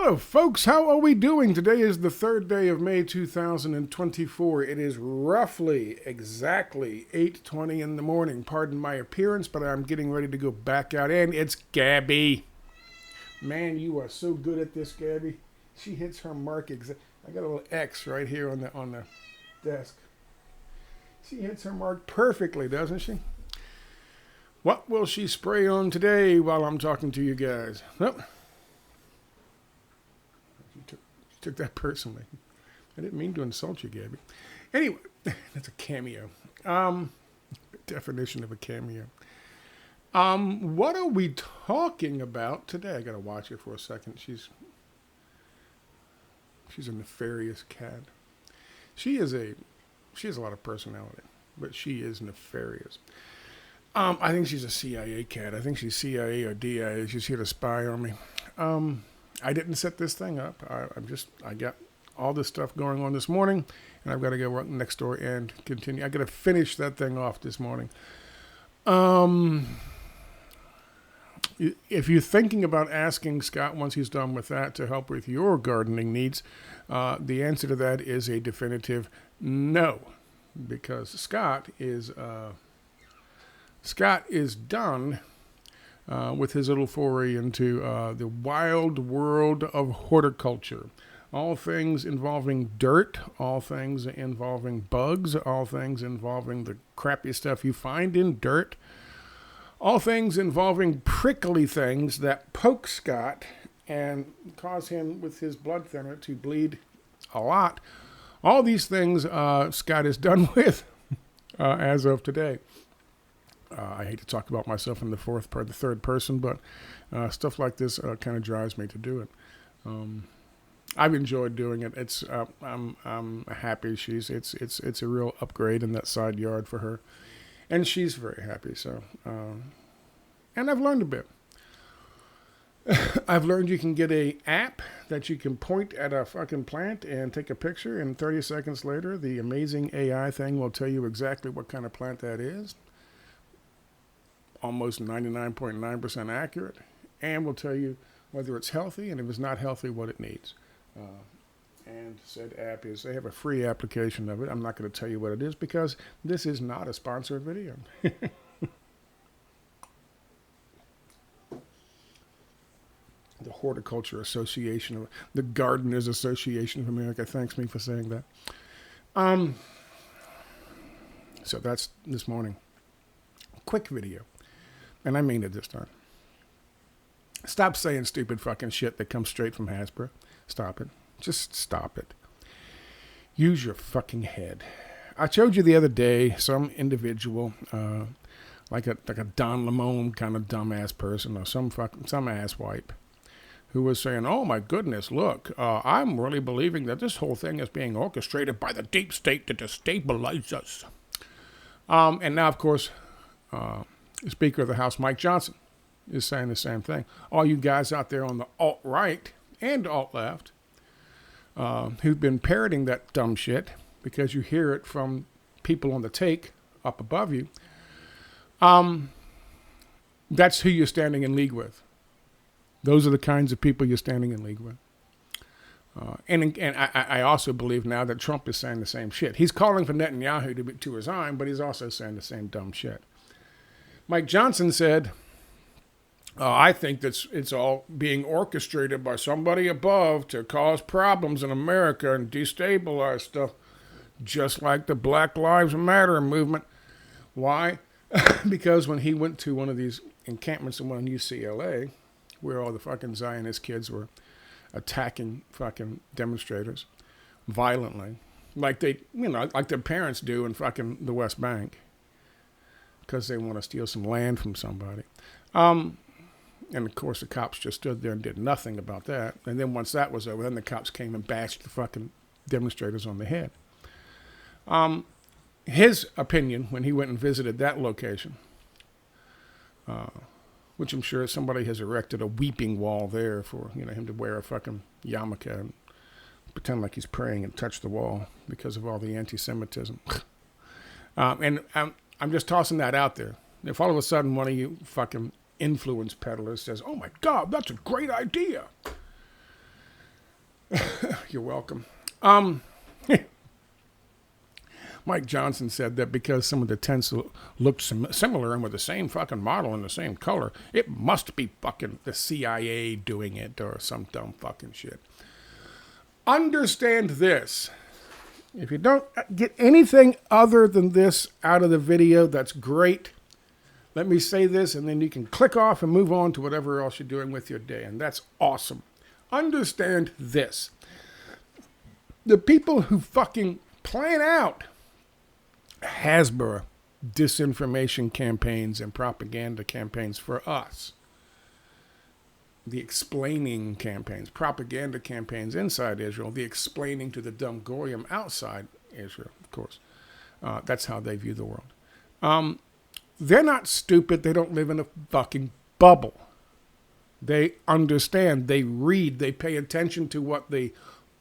Hello, folks. How are we doing? Today is the 3rd day of May 2024. It is roughly, exactly 8:20 in the morning. Pardon my appearance, but I'm getting ready to go back out. And it's Gabby. Man, you are so good at this, Gabby. She hits her mark I got a little X right here on the desk. She hits her mark perfectly, doesn't she? What will she spray on today while I'm talking to you guys? Oh. She took that personally. I didn't mean to insult you, Gabby. Anyway, that's a cameo. Definition of a cameo. What are we talking about today? I gotta watch her for a second. She's a nefarious cat. She has a lot of personality, but she is nefarious. I think she's a CIA cat. I think she's CIA or DIA. She's here to spy on me. I didn't set this thing up. I got all this stuff going on this morning, and I've got to go next door and continue. I got to finish that thing off this morning. If you're thinking about asking Scott once he's done with that to help with your gardening needs, the answer to that is a definitive no, because Scott is done with his little foray into the wild world of horticulture. All things involving dirt, all things involving bugs, all things involving the crappy stuff you find in dirt, all things involving prickly things that poke Scott and cause him with his blood thinner to bleed a lot. All these things Scott is done with as of today. I hate to talk about myself in the third person, but stuff like this kind of drives me to do it. I've enjoyed doing it. I'm happy. It's a real upgrade in that side yard for her, and she's very happy. So, and I've learned a bit. I've learned you can get a app that you can point at a fucking plant and take a picture, and 30 seconds later, the amazing AI thing will tell you exactly what kind of plant that is. Almost 99.9% accurate, and will tell you whether it's healthy, and if it's not healthy, what it needs. And said app they have a free application of it. I'm not going to tell you what it is because this is not a sponsored video. The Horticulture Association, the Gardeners Association of America thanks me for saying that. So that's this morning. Quick video. And I mean it this time. Stop saying stupid fucking shit that comes straight from Hasbro. Stop it. Just stop it. Use your fucking head. I showed you the other day some individual, like a Don Lemon kind of dumbass person or some asswipe, who was saying, "Oh my goodness, look, I'm really believing that this whole thing is being orchestrated by the deep state to destabilize us." And now, of course, Speaker of the House, Mike Johnson, is saying the same thing. All you guys out there on the alt-right and alt-left who've been parroting that dumb shit because you hear it from people on the take up above you, that's who you're standing in league with. Those are the kinds of people you're standing in league with. And I also believe now that Trump is saying the same shit. He's calling for Netanyahu to resign, but he's also saying the same dumb shit. Mike Johnson said, I think that it's all being orchestrated by somebody above to cause problems in America and destabilize stuff, just like the Black Lives Matter movement. Why? Because when he went to one of these encampments in UCLA, where all the fucking Zionist kids were attacking fucking demonstrators violently, like like their parents do in fucking the West Bank, because they want to steal some land from somebody. And of course the cops just stood there and did nothing about that. And then once that was over, then the cops came and bashed the fucking demonstrators on the head. His opinion when he went and visited that location, which I'm sure somebody has erected a weeping wall there for him to wear a fucking yarmulke and pretend like he's praying and touch the wall because of all the anti-Semitism. And I'm just tossing that out there. If all of a sudden one of you fucking influence peddlers says, "Oh my God, that's a great idea," You're welcome. Mike Johnson said that because some of the tents looked similar and were the same fucking model and the same color, it must be fucking the CIA doing it or some dumb fucking shit. Understand this. If you don't get anything other than this out of the video, that's great. Let me say this, and then you can click off and move on to whatever else you're doing with your day, and that's awesome. Understand this. The people who fucking plan out Hasbro disinformation campaigns and propaganda campaigns for us, the explaining campaigns, propaganda campaigns inside Israel, the explaining to the dumb goyim outside Israel, of course. That's how they view the world. They're not stupid. They don't live in a fucking bubble. They understand. They read. They pay attention to what the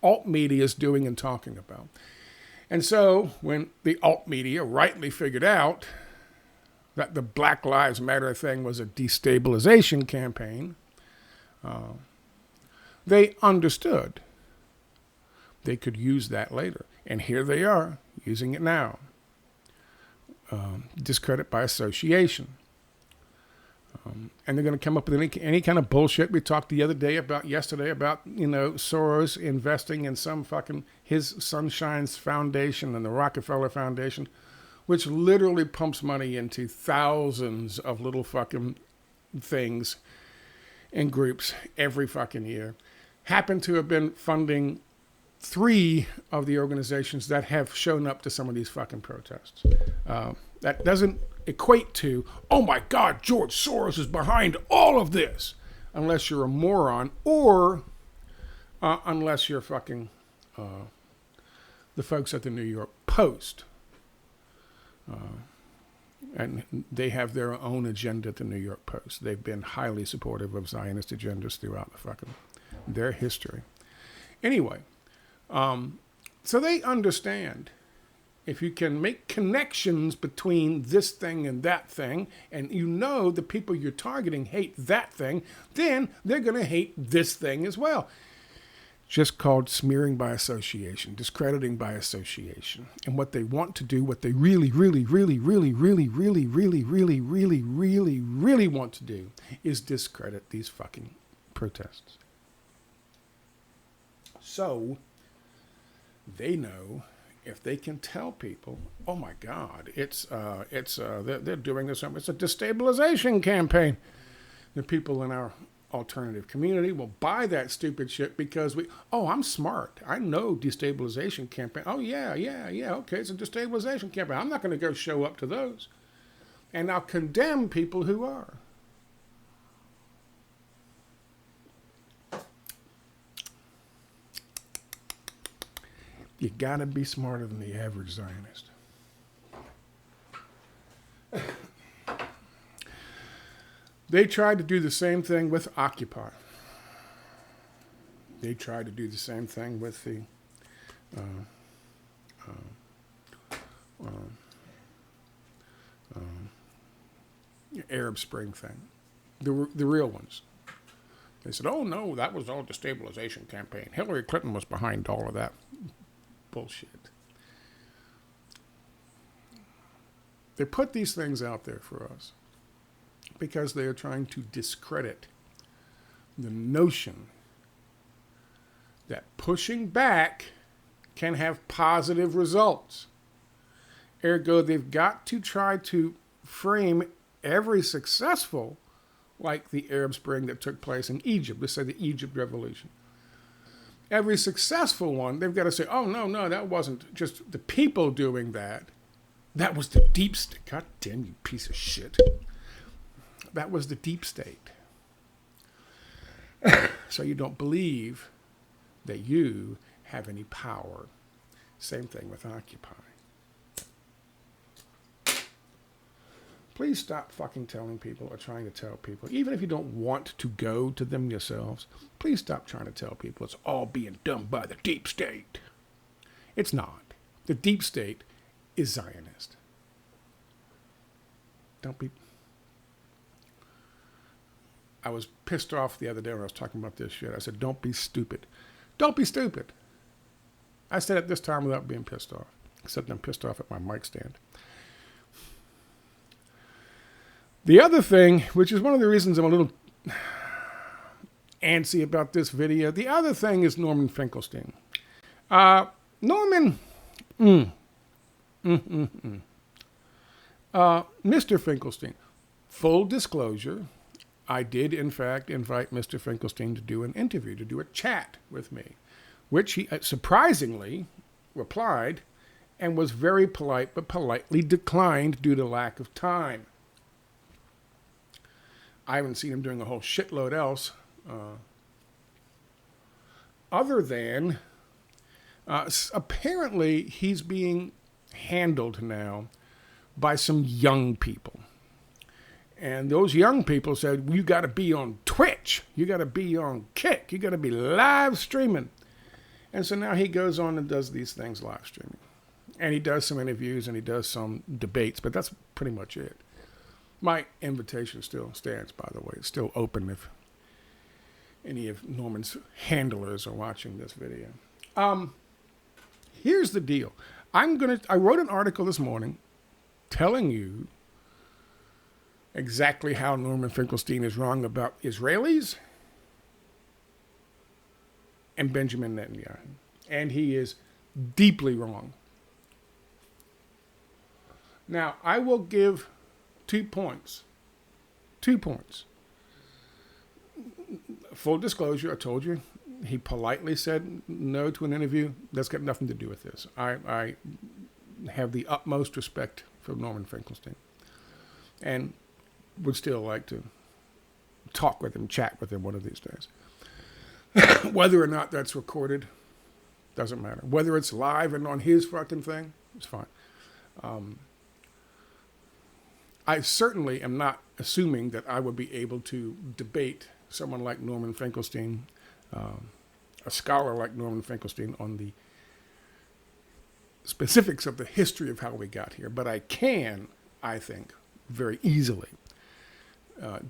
alt media is doing and talking about. And so when the alt media rightly figured out that the Black Lives Matter thing was a destabilization campaign, they understood they could use that later. And here they are using it now. Discredit by association. And they're going to come up with any kind of bullshit. We talked yesterday about Soros investing in some fucking his Sunshine's Foundation and the Rockefeller Foundation, which literally pumps money into thousands of little fucking things and groups every fucking year. Happen to have been funding 3 of the organizations that have shown up to some of these fucking protests. That doesn't equate to, oh my God, George Soros is behind all of this, unless you're a moron or unless you're fucking the folks at the New York Post. And they have their own agenda at the New York Post. They've been highly supportive of Zionist agendas throughout their history. Anyway, so they understand if you can make connections between this thing and that thing, and the people you're targeting hate that thing, then they're going to hate this thing as well. Just called smearing by association, discrediting by association. And what they want to do, what they really want to do is discredit these fucking protests. So they know if they can tell people, oh my God, they're doing this, it's a destabilization campaign. The people in our alternative community will buy that stupid shit because I'm smart. I know destabilization campaign. Oh yeah, okay, it's a destabilization campaign. I'm not going to go show up to those. And I'll condemn people who are. You gotta be smarter than the average Zionist. They tried to do the same thing with Occupy. They tried to do the same thing with the Arab Spring thing. The real ones. They said, oh no, that was all destabilization campaign. Hillary Clinton was behind all of that. Bullshit. They put these things out there for us because they are trying to discredit the notion that pushing back can have positive results. Ergo, they've got to try to frame every successful, like the Arab Spring that took place in Egypt. Let's say the Egypt Revolution. Every successful one, they've got to say, oh, no, that wasn't just the people doing that. That was the deep state. God damn you piece of shit. That was the deep state. So you don't believe that you have any power. Same thing with Occupy. Please stop fucking telling people or trying to tell people, even if you don't want to go to them yourselves, please stop trying to tell people it's all being done by the deep state. It's not. The deep state is Zionist. Don't be... I was pissed off the other day when I was talking about this shit. I said, don't be stupid. Don't be stupid. I said it this time without being pissed off, except I'm pissed off at my mic stand. The other thing, which is one of the reasons I'm a little antsy about this video, the other thing is Norman Finkelstein. Mr. Finkelstein, full disclosure, I did in fact invite Mr. Finkelstein to do an interview, to do a chat with me, which he surprisingly replied and was very polite, but politely declined due to lack of time. I haven't seen him doing a whole shitload else, other than apparently he's being handled now by some young people. And those young people said, you got to be on Twitch, you got to be on Kick, you got to be live streaming. And so now he goes on and does these things live streaming. And he does some interviews and he does some debates, but that's pretty much it. My invitation still stands, by the way. It's still open if any of Norman's handlers are watching this video. Here's the deal. I wrote an article this morning telling you exactly how Norman Finkelstein is wrong about Israelis and Benjamin Netanyahu. And he is deeply wrong. Now, I will give 2 points. 2 points. Full disclosure, I told you, he politely said no to an interview. That's got nothing to do with this. I have the utmost respect for Norman Finkelstein and would still like to talk with him, chat with him one of these days. Whether or not that's recorded, doesn't matter. Whether it's live and on his fucking thing, it's fine. I certainly am not assuming that I would be able to debate someone like Norman Finkelstein, a scholar like Norman Finkelstein, on the specifics of the history of how we got here. But I can, I think, very easily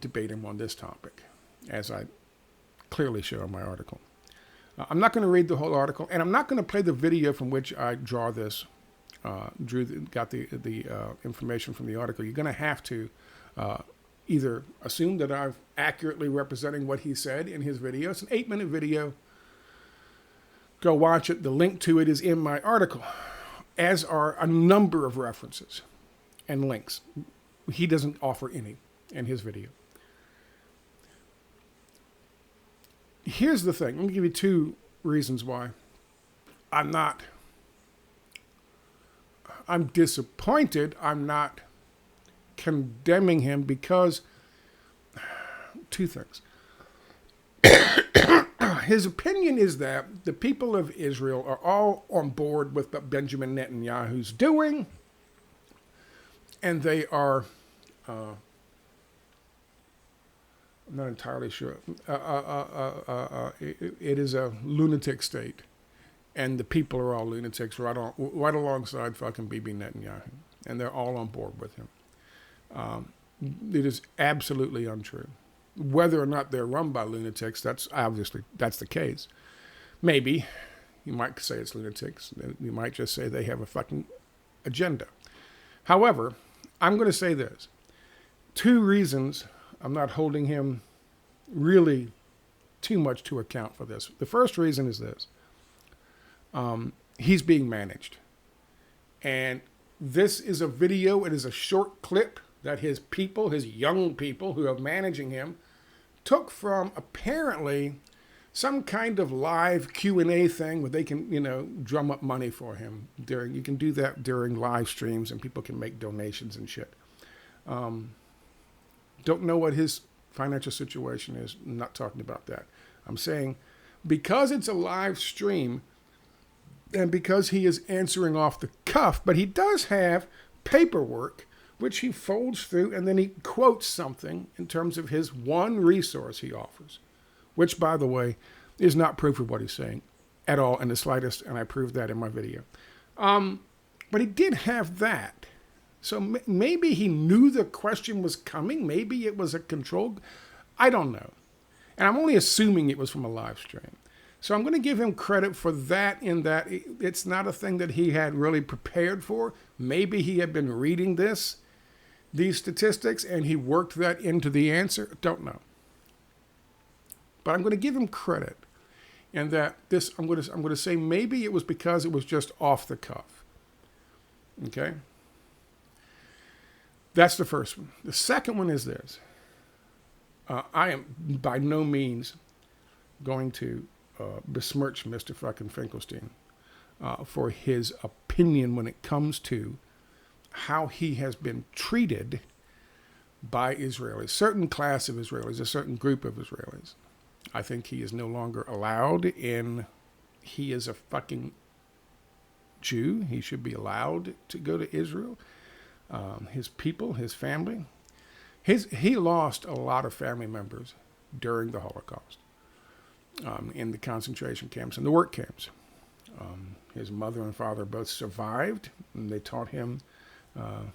debate him on this topic, as I clearly show in my article. I'm not going to read the whole article, and I'm not going to play the video from which I draw this. Got the information from the article. You're going to have to either assume that I'm accurately representing what he said in his video. It's an 8-minute video. Go watch it. The link to it is in my article, as are a number of references and links. He doesn't offer any in his video. Here's the thing. Let me give you 2 reasons why I'm disappointed. I'm not condemning him, because 2 things. His opinion is that the people of Israel are all on board with what Benjamin Netanyahu's doing, and they are, I'm not entirely sure, it is a lunatic state. And the people are all lunatics right alongside fucking Bibi Netanyahu. And they're all on board with him. It is absolutely untrue. Whether or not they're run by lunatics, that's the case. Maybe you might say it's lunatics. You might just say they have a fucking agenda. However, I'm going to say this. 2 reasons I'm not holding him really too much to account for this. The first reason is this. He's being managed. And this is a video, it is a short clip that his people, his young people who are managing him, took from apparently some kind of live Q&A thing where they can, drum up money for him. You can do that during live streams and people can make donations and shit. Don't know what his financial situation is. I'm not talking about that. I'm saying because it's a live stream, and because he is answering off the cuff, but he does have paperwork, which he folds through, and then he quotes something in terms of his one resource he offers, which, by the way, is not proof of what he's saying at all in the slightest, and I proved that in my video. But he did have that. So maybe he knew the question was coming. Maybe it was a control. I don't know. And I'm only assuming it was from a live stream. So I'm going to give him credit for that, in that it's not a thing that he had really prepared for. Maybe he had been reading these statistics, and he worked that into the answer. Don't know. But I'm going to give him credit. And that this, I'm going to say maybe it was because it was just off the cuff. Okay? That's the first one. The second one is this. I am by no means going to besmirch Mr. fucking Finkelstein for his opinion when it comes to how he has been treated by Israelis, certain class of Israelis, a certain group of Israelis. I think he is no longer allowed in, he is a fucking Jew. He should be allowed to go to Israel. His people, his family. He lost a lot of family members during the Holocaust, in the concentration camps and the work camps. His mother and father both survived, and they taught him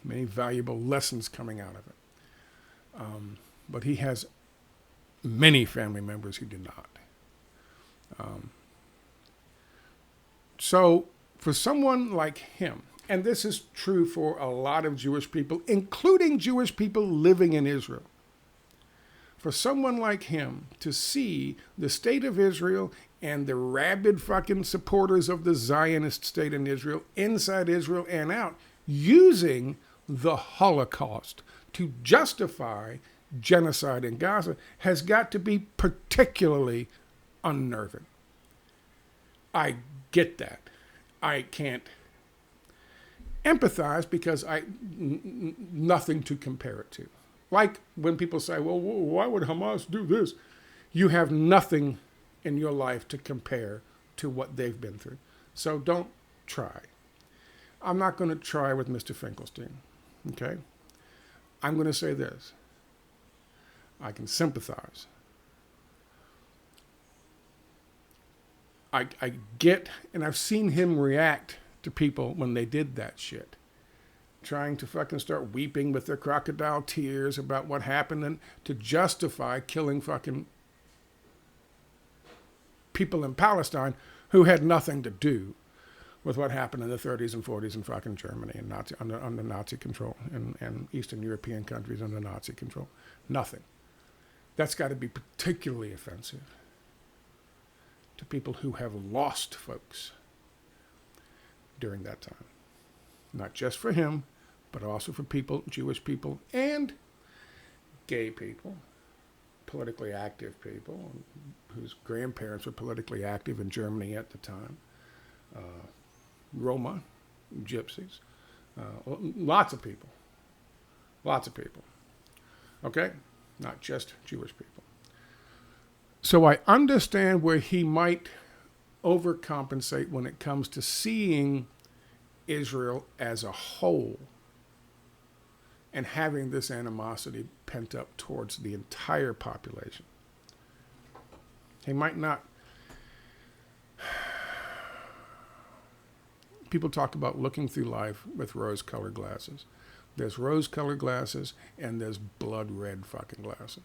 many valuable lessons coming out of it. But he has many family members who did not. So for someone like him, and this is true for a lot of Jewish people, including Jewish people living in Israel, for someone like him to see the state of Israel and the rabid fucking supporters of the Zionist state in Israel, inside Israel and out, using the Holocaust to justify genocide in Gaza, has got to be particularly unnerving. I get that. I can't empathize because nothing to compare it to. Like when people say, well, why would Hamas do this? You have nothing in your life to compare to what they've been through. So don't try. I'm not going to try with Mr. Finkelstein, okay? I'm going to say this. I can sympathize. I get, and I've seen him react to people when they did that shit. Trying to fucking start weeping with their crocodile tears about what happened and to justify killing fucking people in Palestine who had nothing to do with what happened in the 30s and 40s in fucking Germany and under Nazi control and Eastern European countries under Nazi control. Nothing. That's got to be particularly offensive to people who have lost folks during that time. Not just for him, but also for people, Jewish people, and gay people, politically active people, whose grandparents were politically active in Germany at the time, Roma, gypsies, lots of people. Okay? Not just Jewish people. So I understand where he might overcompensate when it comes to seeing Israel as a whole and having this animosity pent up towards the entire population. He might not. People talk about looking through life with rose-colored glasses. There's rose-colored glasses and there's blood-red fucking glasses.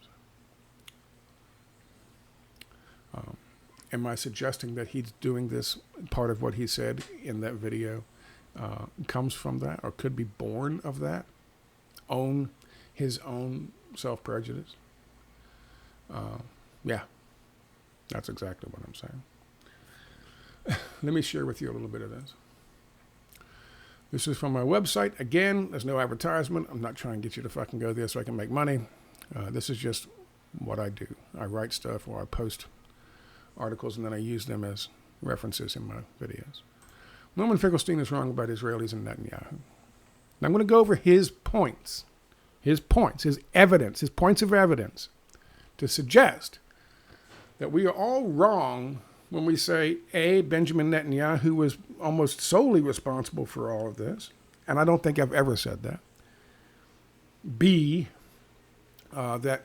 Am I suggesting that he's doing this, part of what he said in that video, comes from that or could be born of that? His own self-prejudice? Yeah, that's exactly what I'm saying. Let me share with you a little bit of this. This is from my website. Again, there's no advertisement. I'm not trying to get you to fucking go there so I can make money. This is just what I do. I write stuff or I post articles and then I use them as references in my videos. Norman Finkelstein is wrong about Israelis and Netanyahu. And I'm going to go over his points, his evidence, his points of evidence to suggest that we are all wrong when we say, A, Benjamin Netanyahu was almost solely responsible for all of this, and I don't think I've ever said that. B, that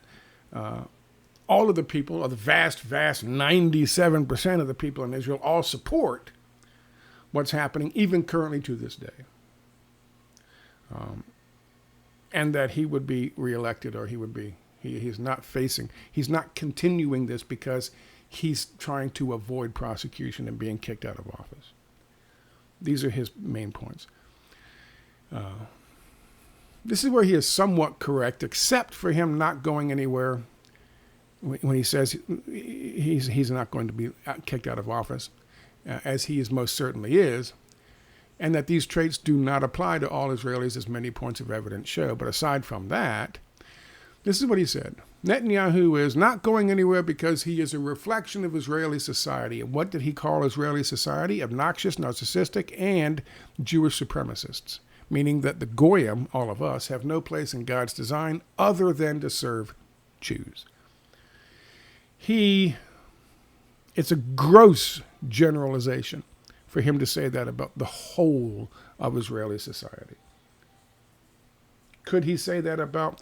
all of the people, or the vast 97% of the people in Israel all support what's happening, even currently to this day. And that he would be reelected, or he's not continuing this because he's trying to avoid prosecution and being kicked out of office. These are his main points. This is where he is somewhat correct, except for him not going anywhere when he says he's not going to be kicked out of office, as he is most certainly is, and that these traits do not apply to all Israelis, as many points of evidence show. But aside from that, this is what he said. Netanyahu is not going anywhere because he is a reflection of Israeli society. And what did he call Israeli society? Obnoxious, narcissistic, and Jewish supremacists. Meaning that the Goyim, all of us, have no place in God's design other than to serve Jews. It's a gross generalization for him to say that about the whole of Israeli society. Could he say that about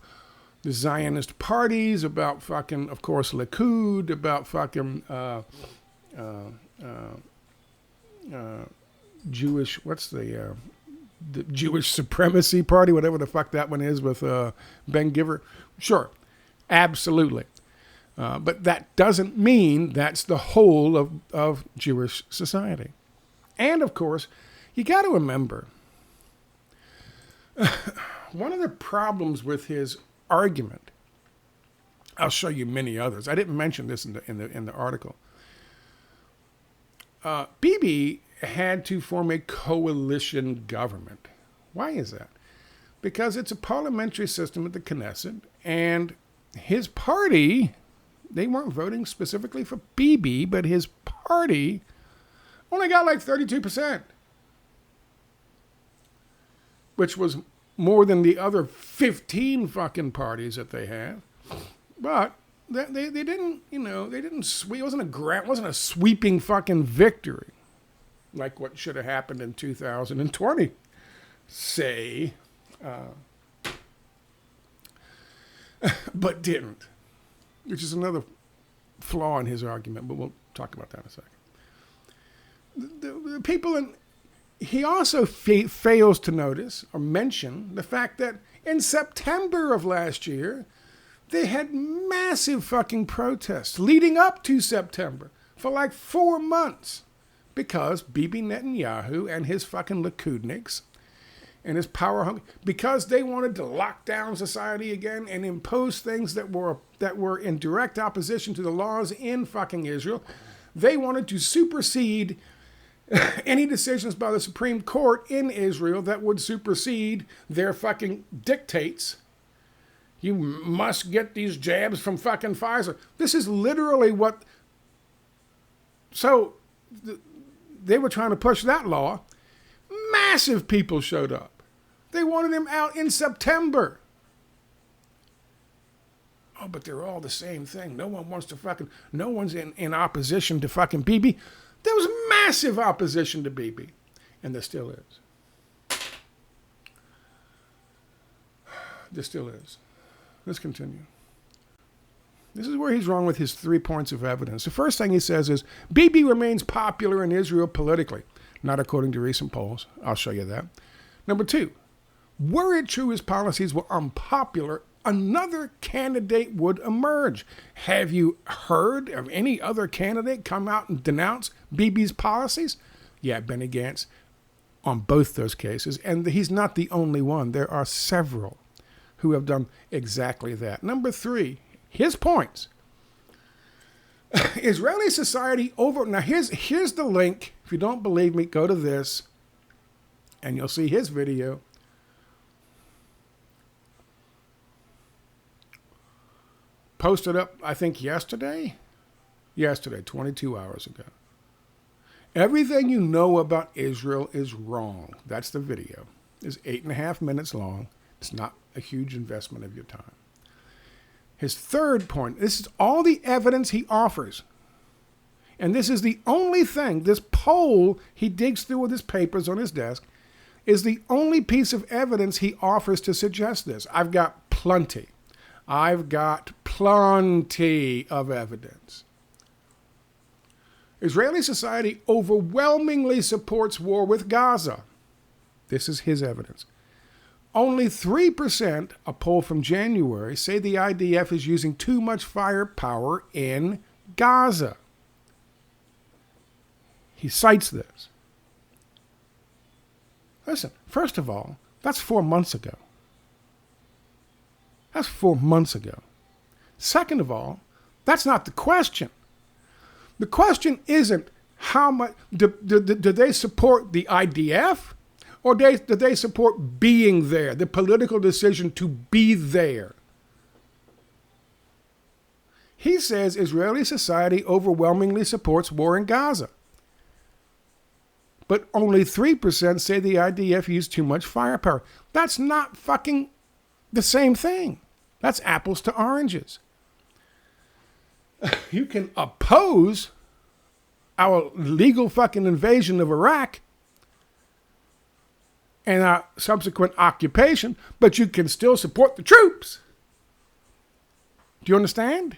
the Zionist parties, about fucking, of course, Likud, about fucking Jewish, what's the Jewish Supremacy Party, whatever the fuck that one is with Ben Giver? Sure, absolutely. But that doesn't mean that's the whole of Jewish society. And, of course, you got to remember, one of the problems with his argument, I'll show you many others. I didn't mention this in the article. Bibi had to form a coalition government. Why is that? Because it's a parliamentary system at the Knesset, and his party, they weren't voting specifically for Bibi, but his party only got like 32%, which was more than the other 15 fucking parties that they have. But they didn't, they didn't, it wasn't a sweeping fucking victory like what should have happened in 2020, say, but didn't, which is another flaw in his argument, but we'll talk about that in a second. The people he also fails to notice or mention the fact that in September of last year, they had massive fucking protests leading up to September for like 4 months because Bibi Netanyahu and his fucking Likudniks and his power hungry, because they wanted to lock down society again and impose things that were in direct opposition to the laws in fucking Israel. They wanted to supersede any decisions by the Supreme Court in Israel that would supersede their fucking dictates. You must get these jabs from fucking Pfizer. This is literally what... So they were trying to push that law. Massive people showed up. They wanted him out in September. Oh, but they're all the same thing. No one's in opposition to fucking Bibi. There was massive opposition to Bibi, and there still is. There still is. Let's continue. This is where he's wrong with his 3 points of evidence. The first thing he says is, Bibi remains popular in Israel politically. Not according to recent polls. I'll show you that. Number 2, were it true his policies were unpopular, another candidate would emerge. Have you heard of any other candidate come out and denounce Bibi's policies? Yeah, Benny Gantz on both those cases. And he's not the only one. There are several who have done exactly that. Number 3, his points. Israeli society over... Now, here's the link. If you don't believe me, go to this, and you'll see his video. Posted up, I think, yesterday, 22 hours ago. Everything you know about Israel is wrong. That's the video. It's 8.5 minutes long. It's not a huge investment of your time. His third point, this is all the evidence he offers. And this is the only thing, this poll he digs through with his papers on his desk, is the only piece of evidence he offers to suggest this. I've got plenty of evidence. Israeli society overwhelmingly supports war with Gaza. This is his evidence. Only 3%, a poll from January, say the IDF is using too much firepower in Gaza. He cites this. Listen, first of all, that's 4 months ago. That's 4 months ago. Second of all, that's not the question. The question isn't how much, do they support the IDF or do they support being there, the political decision to be there? He says Israeli society overwhelmingly supports war in Gaza. But only 3% say the IDF used too much firepower. That's not fucking the same thing. That's apples to oranges. You can oppose our legal fucking invasion of Iraq and our subsequent occupation, but you can still support the troops. Do you understand?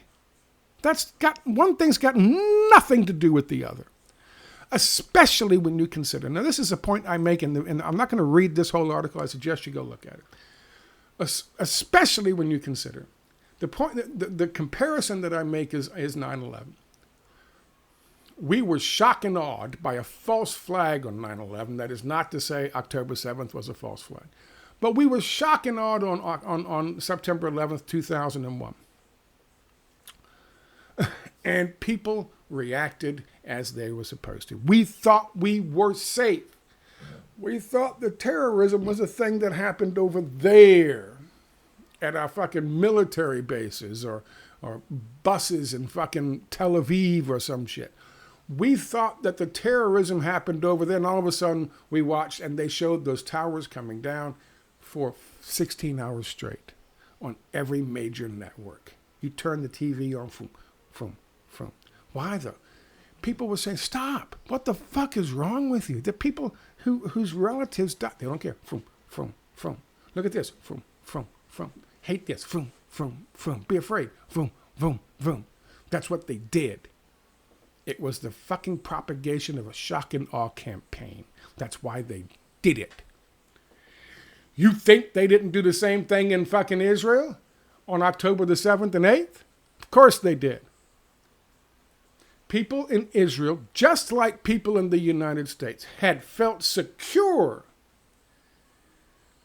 One thing's got nothing to do with the other. Especially when you consider, now this is a point I make, and I'm not going to read this whole article. I suggest you go look at it. Especially when you consider the point, the comparison that I make is 9/11. We were shocked and awed by a false flag on 9/11. That is not to say October 7th was a false flag, but we were shocked and awed on September 11th, 2001, and people reacted as they were supposed to. We thought we were safe. We thought the terrorism was a thing that happened over there at our fucking military bases or buses in fucking Tel Aviv or some shit. We thought that the terrorism happened over there, and all of a sudden we watched and they showed those towers coming down for 16 hours straight on every major network. You turn the TV on from. Why though? People were saying, stop. What the fuck is wrong with you? The people whose relatives died, they don't care. From. Look at this. From. Hate this. From. Be afraid. From. That's what they did. It was the fucking propagation of a shock and awe campaign. That's why they did it. You think they didn't do the same thing in fucking Israel on October the 7th and 8th? Of course they did. People in Israel, just like people in the United States, had felt secure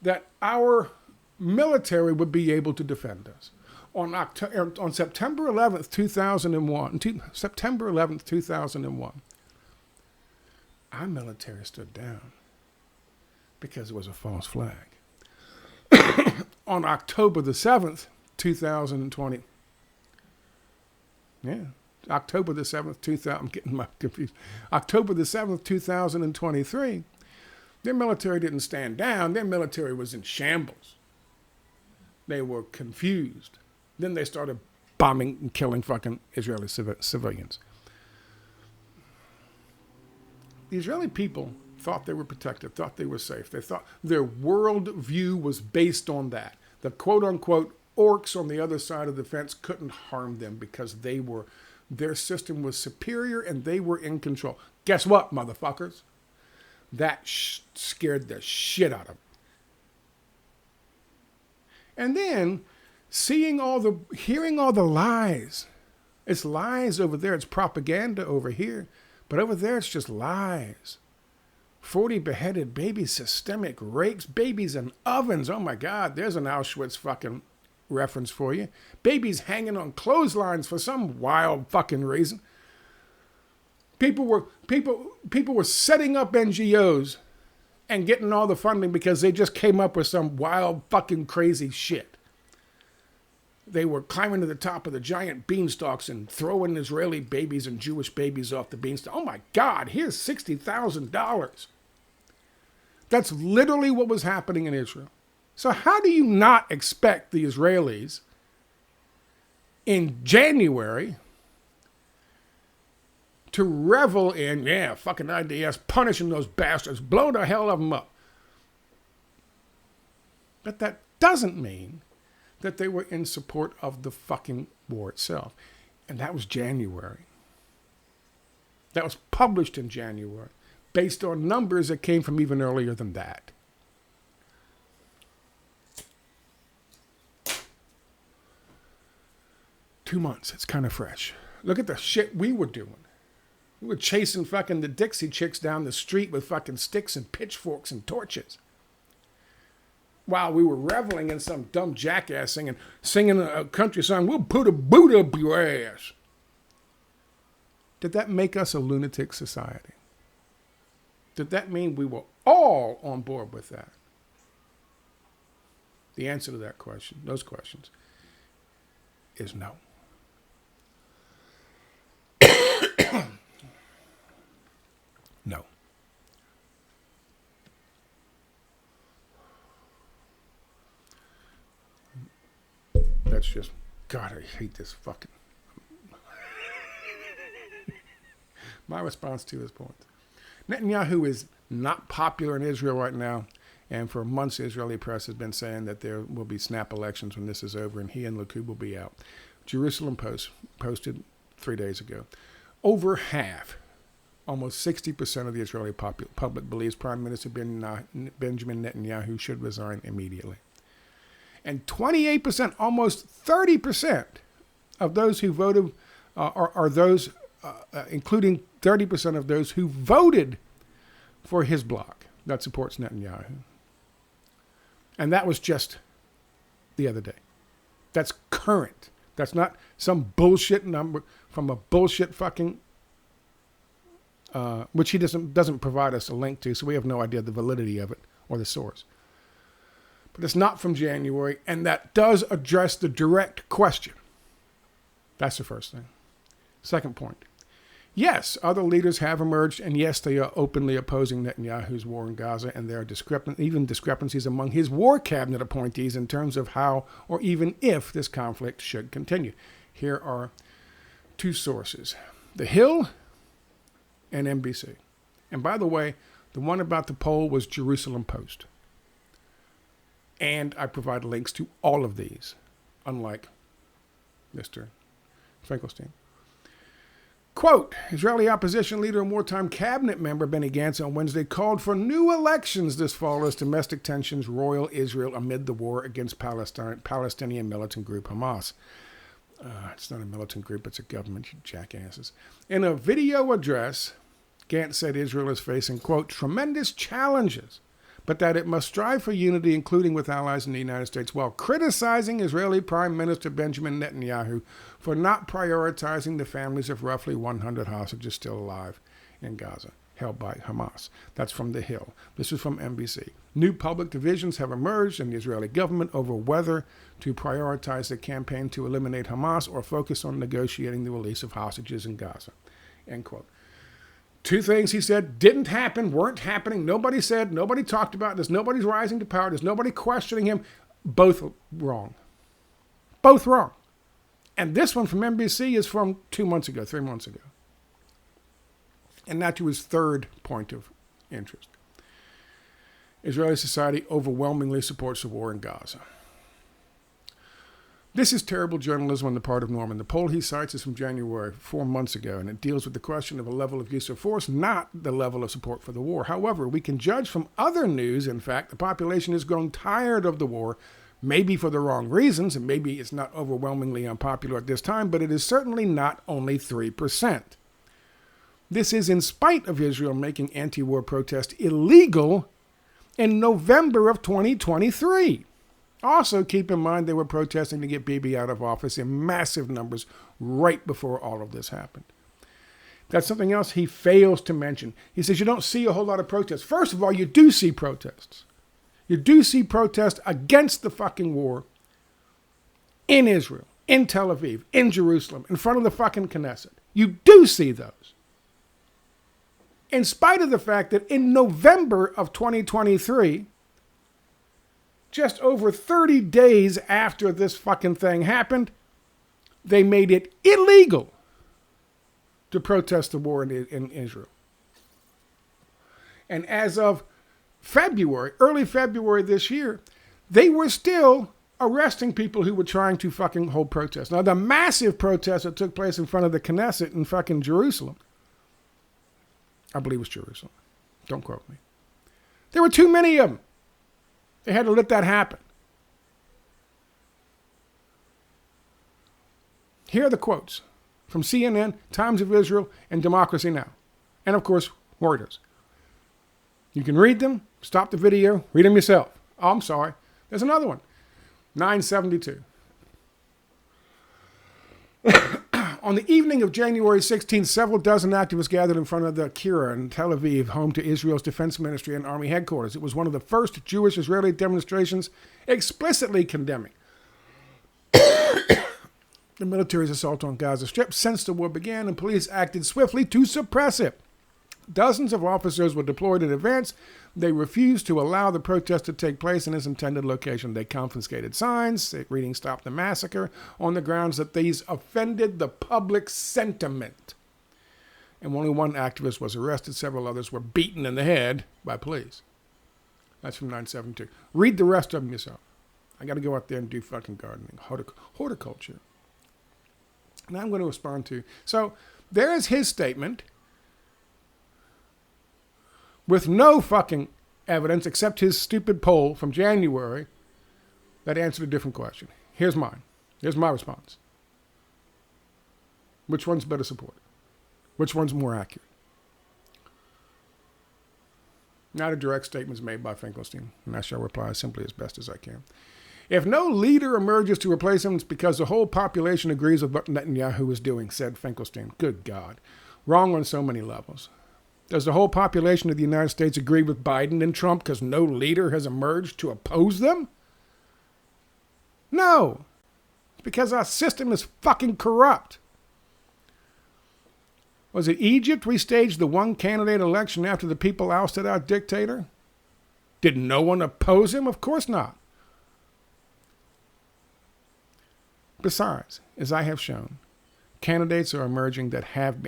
that our military would be able to defend us. On September 11th, 2001, our military stood down because it was a false flag. On October the 7th, 2020, October the 7th, I'm getting confused. October the 7th, 2023, their military didn't stand down. Their military was in shambles. They were confused. Then they started bombing and killing fucking Israeli civilians. The Israeli people thought they were protected, thought they were safe. They thought their world view was based on that. The quote-unquote orcs on the other side of the fence couldn't harm them because their system was superior and they were in control. Guess what, motherfuckers? That scared the shit out of them. And then hearing all the lies. It's lies over there. It's propaganda over here. But over there, it's just lies. 40 beheaded babies, systemic rapes, babies in ovens. Oh my God, there's an Auschwitz fucking reference for you. Babies hanging on clotheslines for some wild fucking reason. People were setting up NGOs and getting all the funding because they just came up with some wild fucking crazy shit. They were climbing to the top of the giant beanstalks and throwing Israeli babies and Jewish babies off the beanstalk. Oh my God, here's $60,000. That's literally what was happening in Israel. So how do you not expect the Israelis in January to revel in, fucking IDS, punishing those bastards, blow the hell of them up? But that doesn't mean that they were in support of the fucking war itself. And that was January. That was published in January, based on numbers that came from even earlier than that. Two months, it's kind of fresh. Look at the shit we were doing. We were chasing fucking the Dixie chicks down the street with fucking sticks and pitchforks and torches. While we were reveling in some dumb jackass singing a country song, we'll put a boot up your ass. Did that make us a lunatic society? Did that mean we were all on board with that? The answer to that question, those questions, is no. No. That's just, God, I hate this fucking. My response to this point. Netanyahu is not popular in Israel right now, and for months Israeli press has been saying that there will be snap elections when this is over and he and Likud will be out. Jerusalem Post posted 3 days ago. Over half, almost 60% of the Israeli public believes Prime Minister Benjamin Netanyahu should resign immediately. And 28%, almost 30% of those who voted are those, including 30% of those who voted for his bloc that supports Netanyahu. And that was just the other day. That's current. That's not some bullshit number from a bullshit fucking, which he doesn't provide us a link to, so we have no idea the validity of it or the source. But it's not from January, and that does address the direct question. That's the first thing. Second point. Yes, other leaders have emerged, and yes, they are openly opposing Netanyahu's war in Gaza, and there are discrepancies among his war cabinet appointees in terms of how or even if this conflict should continue. Here are two sources, The Hill and NBC. And by the way, the one about the poll was Jerusalem Post. And I provide links to all of these, unlike Mr. Finkelstein. Quote, Israeli opposition leader and wartime cabinet member Benny Gantz on Wednesday called for new elections this fall as domestic tensions roil Israel amid the war against Palestinian militant group Hamas. It's not a militant group, it's a government, you jackasses. In a video address, Gantz said Israel is facing, quote, tremendous challenges, but that it must strive for unity, including with allies in the United States, while criticizing Israeli Prime Minister Benjamin Netanyahu for not prioritizing the families of roughly 100 hostages still alive in Gaza, held by Hamas. That's from The Hill. This is from NBC. New public divisions have emerged in the Israeli government over whether to prioritize the campaign to eliminate Hamas or focus on negotiating the release of hostages in Gaza. End quote. Two things he said didn't happen, weren't happening. Nobody said, nobody talked about this. Nobody's rising to power. There's nobody questioning him. Both wrong. Both wrong. And this one from NBC is from 2 months ago, 3 months ago. And now to his third point of interest. Israeli society overwhelmingly supports the war in Gaza. This is terrible journalism on the part of Norman. The poll he cites is from January, 4 months ago, and it deals with the question of a level of use of force, not the level of support for the war. However, we can judge from other news, in fact, the population is growing tired of the war, maybe for the wrong reasons, and maybe it's not overwhelmingly unpopular at this time, but it is certainly not only 3%. This is in spite of Israel making anti-war protest illegal in November of 2023. Also, keep in mind they were protesting to get Bibi out of office in massive numbers right before all of this happened. That's something else he fails to mention. He says you don't see a whole lot of protests. First of all, you do see protests. You do see protests against the fucking war in Israel, in Tel Aviv, in Jerusalem, in front of the fucking Knesset. You do see those. In spite of the fact that in November of 2023, just over 30 days after this fucking thing happened, they made it illegal to protest the war in Israel. And as of February, early February this year, they were still arresting people who were trying to fucking hold protests. Now, the massive protest that took place in front of the Knesset in fucking Jerusalem, I believe it was Jerusalem. Don't quote me. There were too many of them. They had to let that happen. Here are the quotes from CNN, Times of Israel, and Democracy Now! And of course, Reuters. You can read them, stop the video, read them yourself. Oh, I'm sorry. There's another one. 972. On the evening of January 16th, several dozen activists gathered in front of the Kira in Tel Aviv, home to Israel's defense ministry and army headquarters. It was one of the first Jewish-Israeli demonstrations explicitly condemning the military's assault on Gaza Strip since the war began, and police acted swiftly to suppress it. Dozens of officers were deployed in advance. They refused to allow the protest to take place in its intended location. They confiscated signs, reading "Stop the Massacre," on the grounds that these offended the public sentiment. And only one activist was arrested. Several others were beaten in the head by police. That's from 972. Read the rest of them yourself. I got to go out there and do fucking gardening, horticulture. Now I'm going to respond to. So there is his statement, with no fucking evidence except his stupid poll from January that answered a different question. Here's mine. Here's my response. Which one's better supported? Which one's more accurate? Now the direct statements made by Finkelstein, and I shall reply simply as best as I can. If no leader emerges to replace him, it's because the whole population agrees with what Netanyahu is doing, said Finkelstein. Good God. Wrong on so many levels. Does the whole population of the United States agree with Biden and Trump because no leader has emerged to oppose them? No. It's because our system is fucking corrupt. Was it Egypt we staged the one-candidate election after the people ousted our dictator? Did no one oppose him? Of course not. Besides, as I have shown, candidates are emerging that have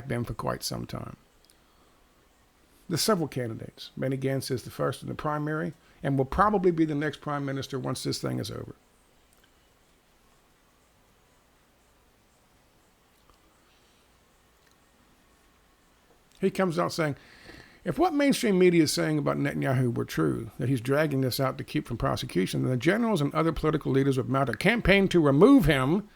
been for quite some time. There's several candidates. Benny Gantz is the first in the primary and will probably be the next prime minister once this thing is over. He comes out saying, if what mainstream media is saying about Netanyahu were true, that he's dragging this out to keep from prosecution, then the generals and other political leaders would mount a campaign to remove him,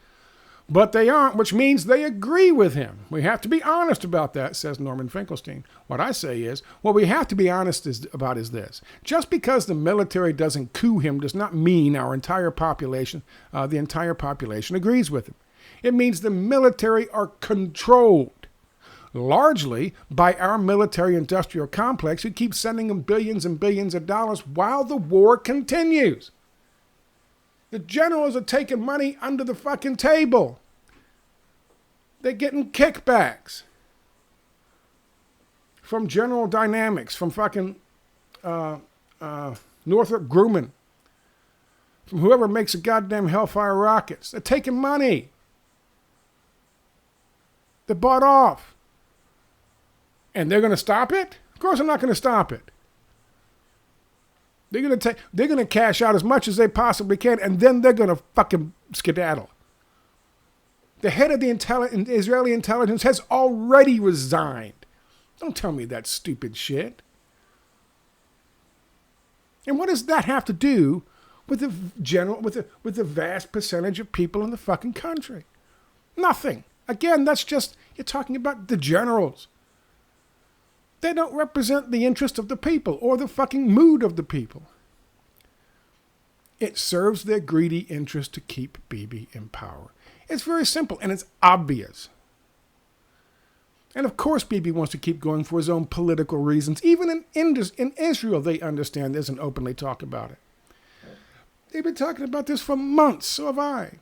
but they aren't, which means they agree with him. We have to be honest about that, says Norman Finkelstein. What I say is, what we have to be honest about is this. Just because the military doesn't coup him does not mean our entire population, the entire population agrees with him. It means the military are controlled largely by our military-industrial complex, who keeps sending them billions and billions of dollars while the war continues. The generals are taking money under the fucking table. They're getting kickbacks from General Dynamics, from fucking Northrop Grumman, from whoever makes the goddamn Hellfire rockets. They're taking money. They're bought off. And they're going to stop it? Of course they're not going to stop it. They're going to cash out as much as they possibly can, and then they're going to fucking skedaddle. The head of the Israeli intelligence has already resigned. Don't tell me that stupid shit. And what does that have to do with the vast percentage of people in the fucking country? Nothing. Again, that's just, you're talking about the generals. They don't represent the interest of the people or the fucking mood of the people. It serves their greedy interest to keep Bibi in power. It's very simple and it's obvious. And of course Bibi wants to keep going for his own political reasons. Even in Israel, they understand this and openly talk about it. They've been talking about this for months, so have I.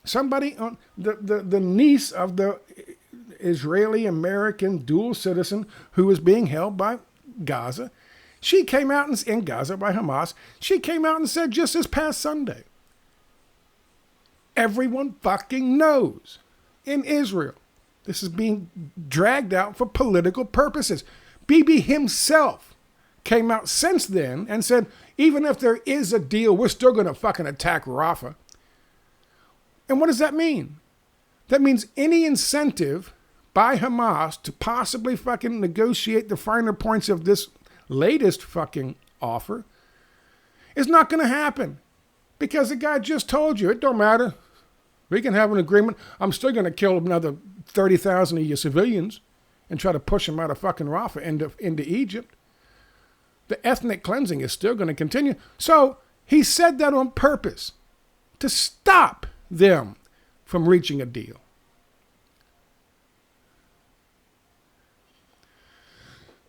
Somebody on the niece of the Israeli-American dual citizen who is being held by Gaza, she came out in Gaza by Hamas. She came out and said just this past Sunday, everyone fucking knows in Israel this is being dragged out for political purposes. Bibi himself came out since then and said, even if there is a deal, we're still going to fucking attack Rafah. And what does that mean? That means any incentive by Hamas to possibly fucking negotiate the finer points of this latest fucking offer is not going to happen. Because the guy just told you, it don't matter. We can have an agreement. I'm still going to kill another 30,000 of your civilians and try to push them out of fucking Rafah into Egypt. The ethnic cleansing is still going to continue. So he said that on purpose to stop them from reaching a deal.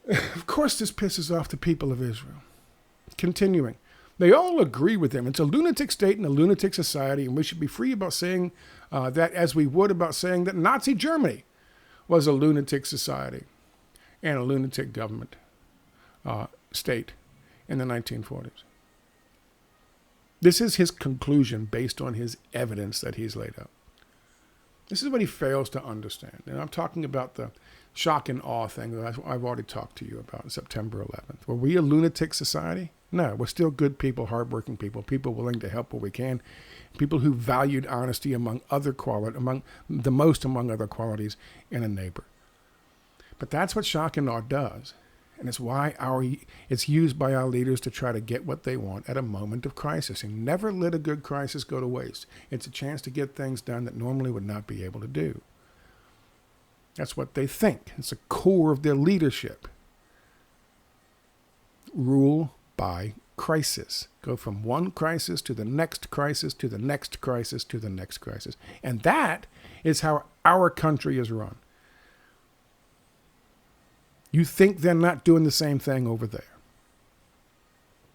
Of course, this pisses off the people of Israel. Continuing. They all agree with him. It's a lunatic state and a lunatic society, and we should be free about saying that as we would about saying that Nazi Germany was a lunatic society and a lunatic government state in the 1940s. This is his conclusion based on his evidence that he's laid out. This is what he fails to understand. And I'm talking about the shock and awe thing that I've already talked to you about on September 11th. Were we a lunatic society? No, we're still good people, hardworking people, people willing to help where we can, people who valued honesty among other other qualities in a neighbor. But that's what shock and awe does. And it's why it's used by our leaders to try to get what they want at a moment of crisis. And never let a good crisis go to waste. It's a chance to get things done that normally would not be able to do. That's what they think. It's the core of their leadership. Rule by crisis. Go from one crisis to the next crisis to the next crisis to the next crisis. And that is how our country is run. You think they're not doing the same thing over there.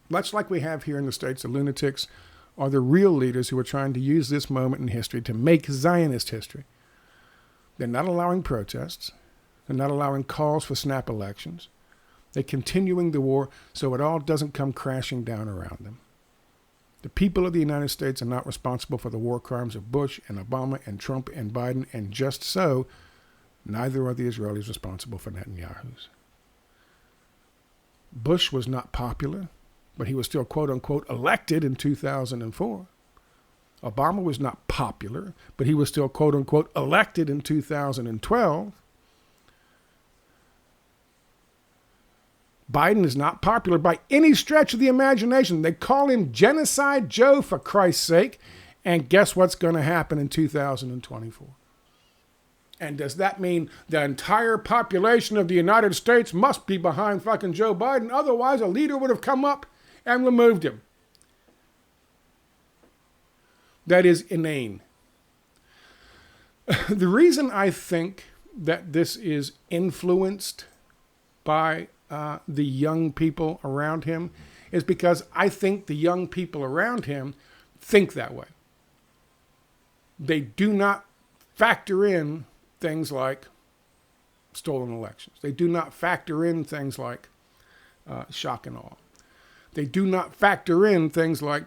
Much like we have here in the States, the lunatics are the real leaders who are trying to use this moment in history to make Zionist history. They're not allowing protests. They're not allowing calls for snap elections. They're continuing the war so it all doesn't come crashing down around them. The people of the United States are not responsible for the war crimes of Bush and Obama and Trump and Biden, and just so, neither are the Israelis responsible for Netanyahu's. Bush was not popular, but he was still quote-unquote elected in 2004. Obama was not popular, but he was still quote-unquote elected in 2012. Biden is not popular by any stretch of the imagination. They call him Genocide Joe, for Christ's sake. And guess what's going to happen in 2024? And does that mean the entire population of the United States must be behind fucking Joe Biden? Otherwise, a leader would have come up and removed him. That is inane. The reason I think that this is influenced by the young people around him is because I think the young people around him think that way. They do not factor in things like stolen elections. They do not factor in things like shock and awe. They do not factor in things like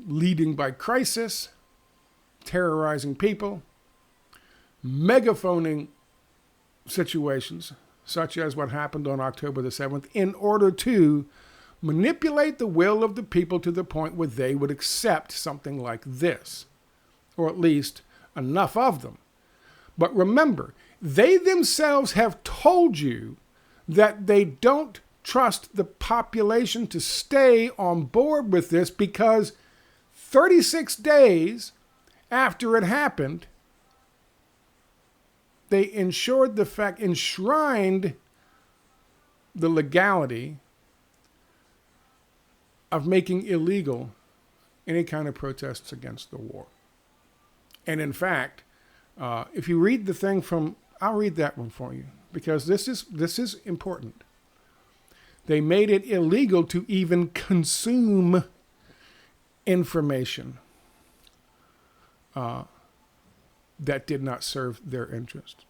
leading by crisis, terrorizing people, megaphoning situations, such as what happened on October the 7th, in order to manipulate the will of the people to the point where they would accept something like this, or at least enough of them. But remember, they themselves have told you that they don't trust the population to stay on board with this because 36 days after it happened, they enshrined the legality of making illegal any kind of protests against the war. And in fact, if you read the thing from, I'll read that one for you because this is important. They made it illegal to even consume information that did not serve their interest.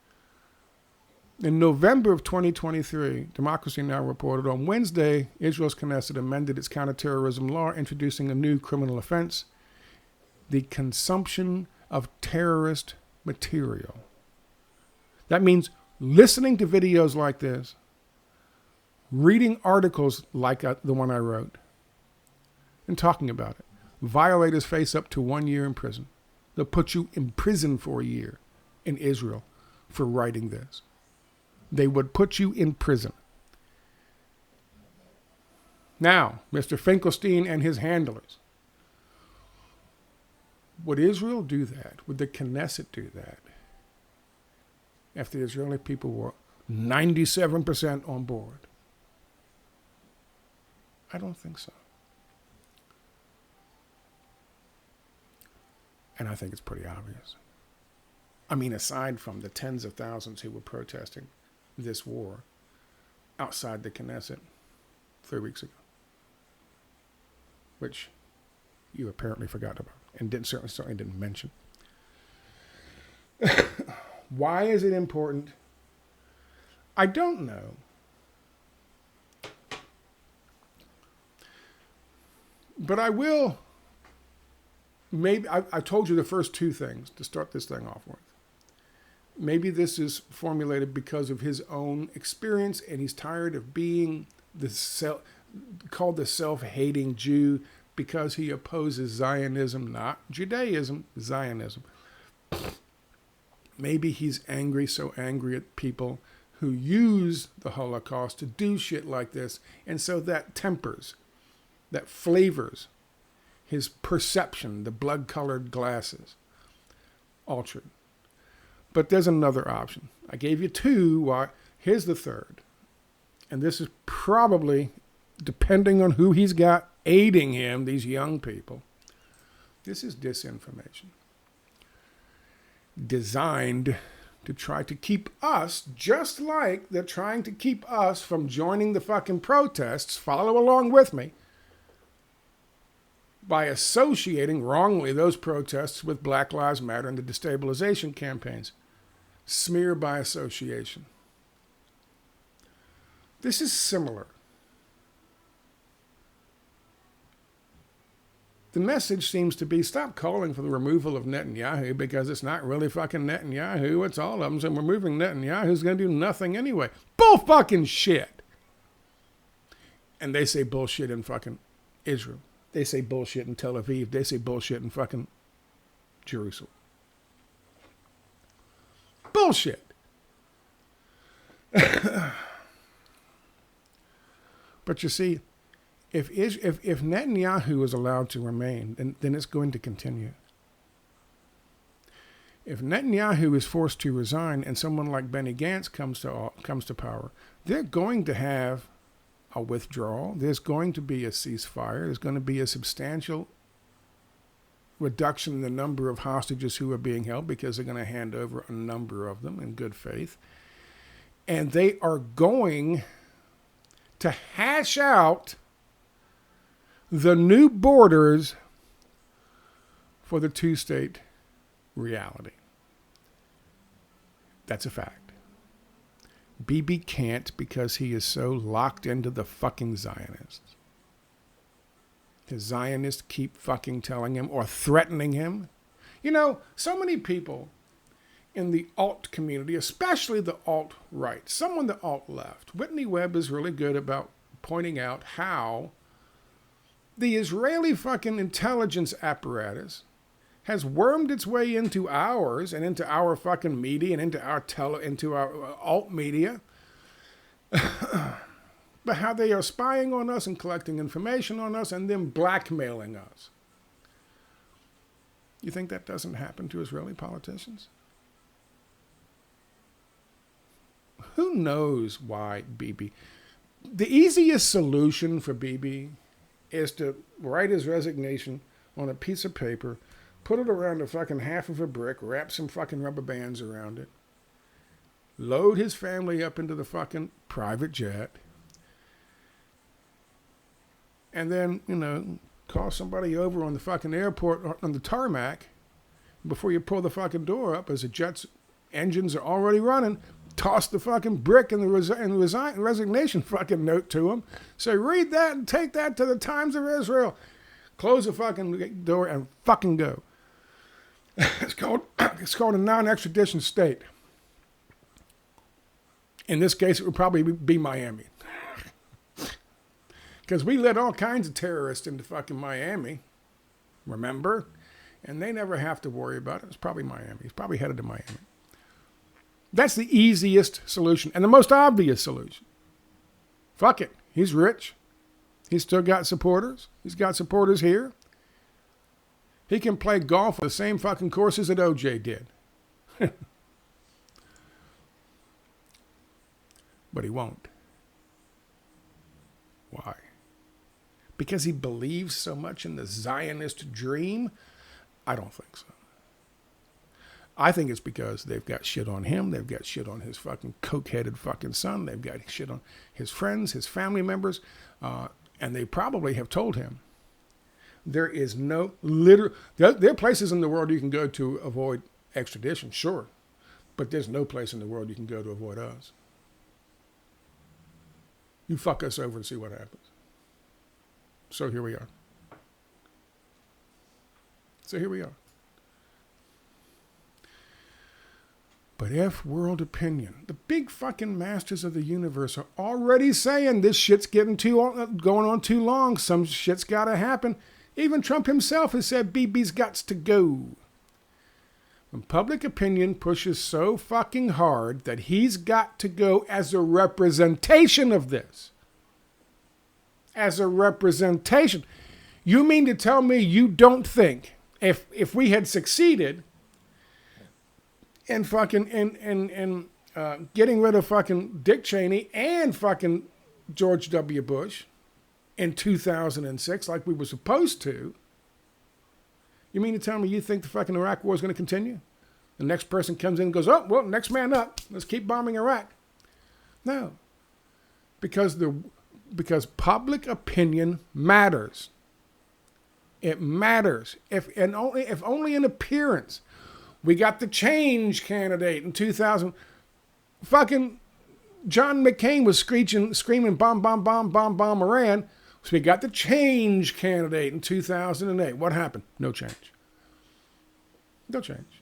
In November of 2023, Democracy Now! Reported on Wednesday, Israel's Knesset amended its counterterrorism law, introducing a new criminal offense, the consumption of terrorist material. That means listening to videos like this, reading articles like the one I wrote, and talking about it. Violators face up to 1 year in prison. They'll put you in prison for a year in Israel for writing this. They would put you in prison. Now, Mr. Finkelstein and his handlers, Would Israel do that? Would the Knesset do that? If the Israeli people were 97% on board? I don't think so. And I think it's pretty obvious. I mean, aside from the tens of thousands who were protesting this war outside the Knesset 3 weeks ago, which you apparently forgot about and certainly didn't mention. Why is it important? I don't know. But I will. Maybe I told you the first two things to start this thing off with. Maybe this is formulated because of his own experience, and he's tired of being called the self-hating Jew because he opposes Zionism, not Judaism, Zionism. Maybe he's angry, so angry at people who use the Holocaust to do shit like this, and so that tempers, that flavors his perception, the blood-colored glasses, altered. But there's another option. I gave you two. Here's the third. And this is probably, depending on who he's got aiding him, these young people, this is disinformation. Designed to try to keep us, just like they're trying to keep us from joining the fucking protests, follow along with me, by associating wrongly those protests with Black Lives Matter and the destabilization campaigns. Smear by association. This is similar. The message seems to be stop calling for the removal of Netanyahu because it's not really fucking Netanyahu, it's all of them. So removing Netanyahu is going to do nothing anyway. Bull fucking shit. And they say bullshit in fucking Israel. They say bullshit in Tel Aviv. They say bullshit in fucking Jerusalem. Bullshit. But you see, if Netanyahu is allowed to remain, then it's going to continue. If Netanyahu is forced to resign and someone like Benny Gantz comes to power, they're going to have a withdrawal. There's going to be a ceasefire. There's going to be a substantial reduction in the number of hostages who are being held because they're going to hand over a number of them in good faith. And they are going to hash out the new borders for the two-state reality. That's a fact. Bibi can't because he is so locked into the fucking Zionists. The Zionists keep fucking telling him or threatening him. You know, so many people in the alt community, especially the alt-right, some on the alt-left, Whitney Webb is really good about pointing out how the Israeli fucking intelligence apparatus has wormed its way into ours and into our fucking media and into our alt media. But how they are spying on us and collecting information on us and then blackmailing us. You think that doesn't happen to Israeli politicians? Who knows why Bibi? The easiest solution for Bibi is to write his resignation on a piece of paper, put it around a fucking half of a brick, wrap some fucking rubber bands around it, load his family up into the fucking private jet, and then, call somebody over on the fucking airport, on the tarmac, before you pull the fucking door up, as the jet's engines are already running, toss the fucking brick and the resignation fucking note to him. Say, read that and take that to the Times of Israel. Close the fucking door and fucking go. It's called a non-extradition state. In this case, it would probably be Miami. Because we let all kinds of terrorists into fucking Miami, remember? And they never have to worry about it. It's probably Miami. He's probably headed to Miami. That's the easiest solution and the most obvious solution. Fuck it. He's rich. He's still got supporters. He's got supporters here. He can play golf the same fucking courses that OJ did. But he won't. Why? Because he believes so much in the Zionist dream? I don't think so. I think it's because they've got shit on him. They've got shit on his fucking coke-headed fucking son. They've got shit on his friends, his family members. And they probably have told him there is no there are places in the world you can go to avoid extradition, sure. But there's no place in the world you can go to avoid us. You fuck us over and see what happens. So here we are. But if world opinion, the big fucking masters of the universe are already saying this shit's going on too long, some shit's got to happen. Even Trump himself has said BB's got to go. When public opinion pushes so fucking hard that he's got to go as a representation of this. As a representation. You mean to tell me you don't think if we had succeeded in fucking in getting rid of fucking Dick Cheney and fucking George W. Bush in 2006 like we were supposed to, you mean to tell me you think the fucking Iraq war is going to continue? The next person comes in and goes, oh, well, next man up. Let's keep bombing Iraq. No. Because public opinion matters. It matters. If only in appearance. We got the change candidate in 2000. Fucking John McCain was screaming, bomb, bomb, bomb, bomb, bomb Iran. So we got the change candidate in 2008. What happened? No change. No change.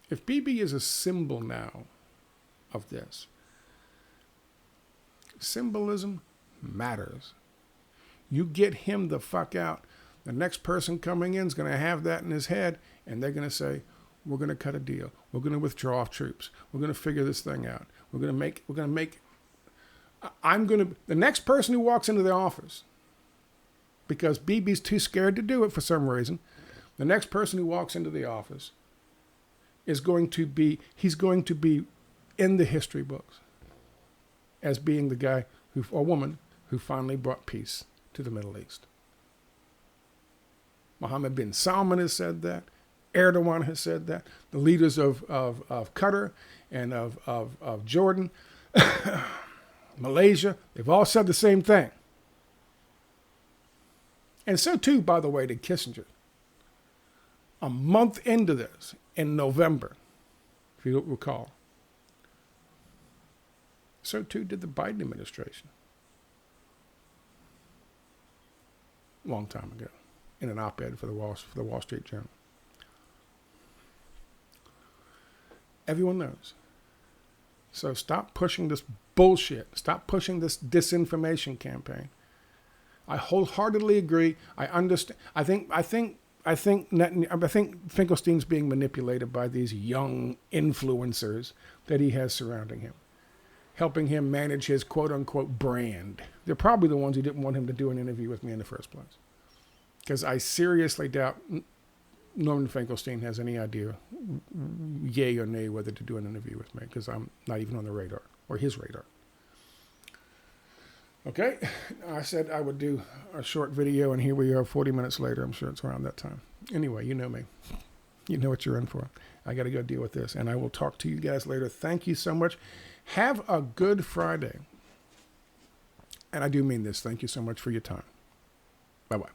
If Bibi is a symbol now of this, symbolism matters. You get him the fuck out. The next person coming in is going to have that in his head, and they're going to say, we're going to cut a deal. We're going to withdraw troops. We're going to figure this thing out. The next person who walks into the office, because Bibi's too scared to do it for some reason, the next person who walks into the office he's going to be in the history books as being the guy or woman who finally brought peace to the Middle East. Mohammed bin Salman has said that. Erdogan has said that. The leaders of Qatar and of Jordan, Malaysia, they've all said the same thing. And so too, by the way, did Kissinger. A month into this, in November, if you don't recall. So too did the Biden administration. A long time ago, in an op-ed for the Wall Street Journal. Everyone knows. So stop pushing this bullshit. Stop pushing this disinformation campaign. I wholeheartedly agree. I understand. I think Finkelstein's being manipulated by these young influencers that he has surrounding him, helping him manage his quote-unquote brand. They're probably the ones who didn't want him to do an interview with me in the first place. Because I seriously doubt Norman Finkelstein has any idea, yay or nay, whether to do an interview with me, because I'm not even on the radar, or his radar. Okay, I said I would do a short video, and here we are 40 minutes later. I'm sure it's around that time. Anyway, you know me. You know what you're in for. I got to go deal with this, and I will talk to you guys later. Thank you so much. Have a good Friday. And I do mean this. Thank you so much for your time. Bye-bye.